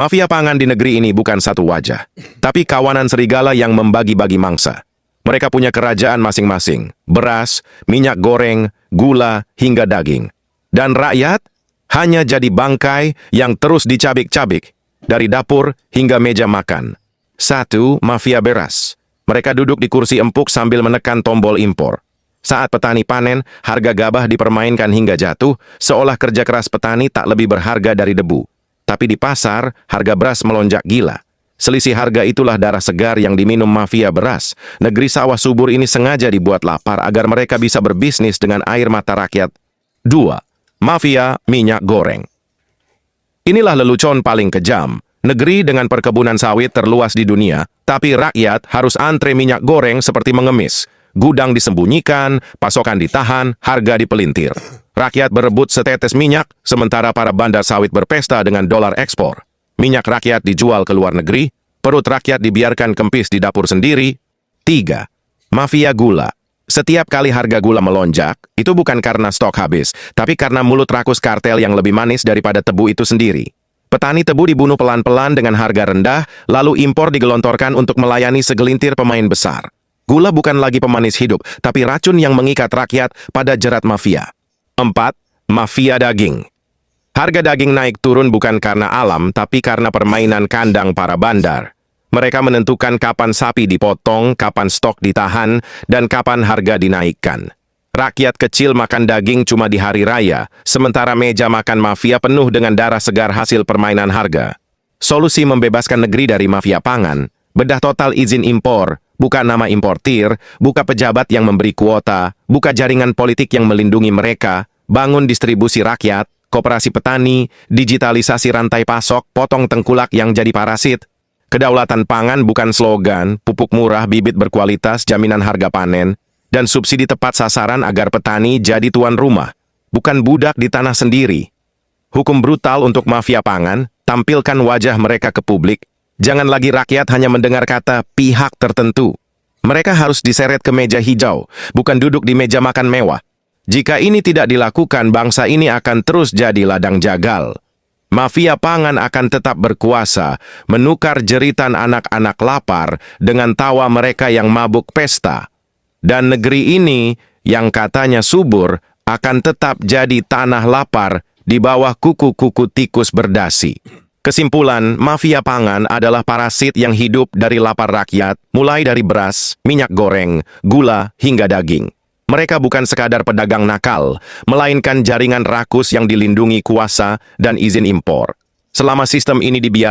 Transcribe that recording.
Mafia pangan di negeri ini bukan satu wajah, tapi kawanan serigala yang membagi-bagi mangsa. Mereka punya kerajaan masing-masing, beras, minyak goreng, gula, hingga daging. Dan rakyat hanya jadi bangkai yang terus dicabik-cabik, dari dapur hingga meja makan. 1. Mafia beras. Mereka duduk di kursi empuk sambil menekan tombol impor. Saat petani panen, harga gabah dipermainkan hingga jatuh, seolah kerja keras petani tak lebih berharga dari debu. Tapi di pasar, harga beras melonjak gila. Selisih harga itulah darah segar yang diminum mafia beras. Negeri sawah subur ini sengaja dibuat lapar agar mereka bisa berbisnis dengan air mata rakyat. 2. Mafia minyak goreng. Inilah lelucon paling kejam. Negeri dengan perkebunan sawit terluas di dunia, tapi rakyat harus antre minyak goreng seperti mengemis. Gudang disembunyikan, pasokan ditahan, harga dipelintir. Rakyat berebut setetes minyak, sementara para bandar sawit berpesta dengan dolar ekspor. Minyak rakyat dijual ke luar negeri, perut rakyat dibiarkan kempis di dapur sendiri. 3. Mafia gula. Setiap kali harga gula melonjak, itu bukan karena stok habis, tapi karena mulut rakus kartel yang lebih manis daripada tebu itu sendiri. Petani tebu dibunuh pelan-pelan dengan harga rendah, lalu impor digelontorkan untuk melayani segelintir pemain besar. Gula bukan lagi pemanis hidup, tapi racun yang mengikat rakyat pada jerat mafia. 4. Mafia daging. Harga daging naik turun bukan karena alam, tapi karena permainan kandang para bandar. Mereka menentukan kapan sapi dipotong, kapan stok ditahan, dan kapan harga dinaikkan. Rakyat kecil makan daging cuma di hari raya, sementara meja makan mafia penuh dengan darah segar hasil permainan harga. Solusi membebaskan negeri dari mafia pangan: bedah total izin impor, buka nama importir, buka pejabat yang memberi kuota, buka jaringan politik yang melindungi mereka, bangun distribusi rakyat, koperasi petani, digitalisasi rantai pasok, potong tengkulak yang jadi parasit. Kedaulatan pangan bukan slogan, pupuk murah, bibit berkualitas, jaminan harga panen, dan subsidi tepat sasaran agar petani jadi tuan rumah, bukan budak di tanah sendiri. Hukum brutal untuk mafia pangan, tampilkan wajah mereka ke publik. Jangan lagi rakyat hanya mendengar kata pihak tertentu. Mereka harus diseret ke meja hijau, bukan duduk di meja makan mewah. Jika ini tidak dilakukan, bangsa ini akan terus jadi ladang jagal. Mafia pangan akan tetap berkuasa, menukar jeritan anak-anak lapar dengan tawa mereka yang mabuk pesta. Dan negeri ini, yang katanya subur, akan tetap jadi tanah lapar di bawah kuku-kuku tikus berdasi. Kesimpulan, mafia pangan adalah parasit yang hidup dari lapar rakyat, mulai dari beras, minyak goreng, gula, hingga daging. Mereka bukan sekadar pedagang nakal, melainkan jaringan rakus yang dilindungi kuasa dan izin impor. Selama sistem ini dibiarkan,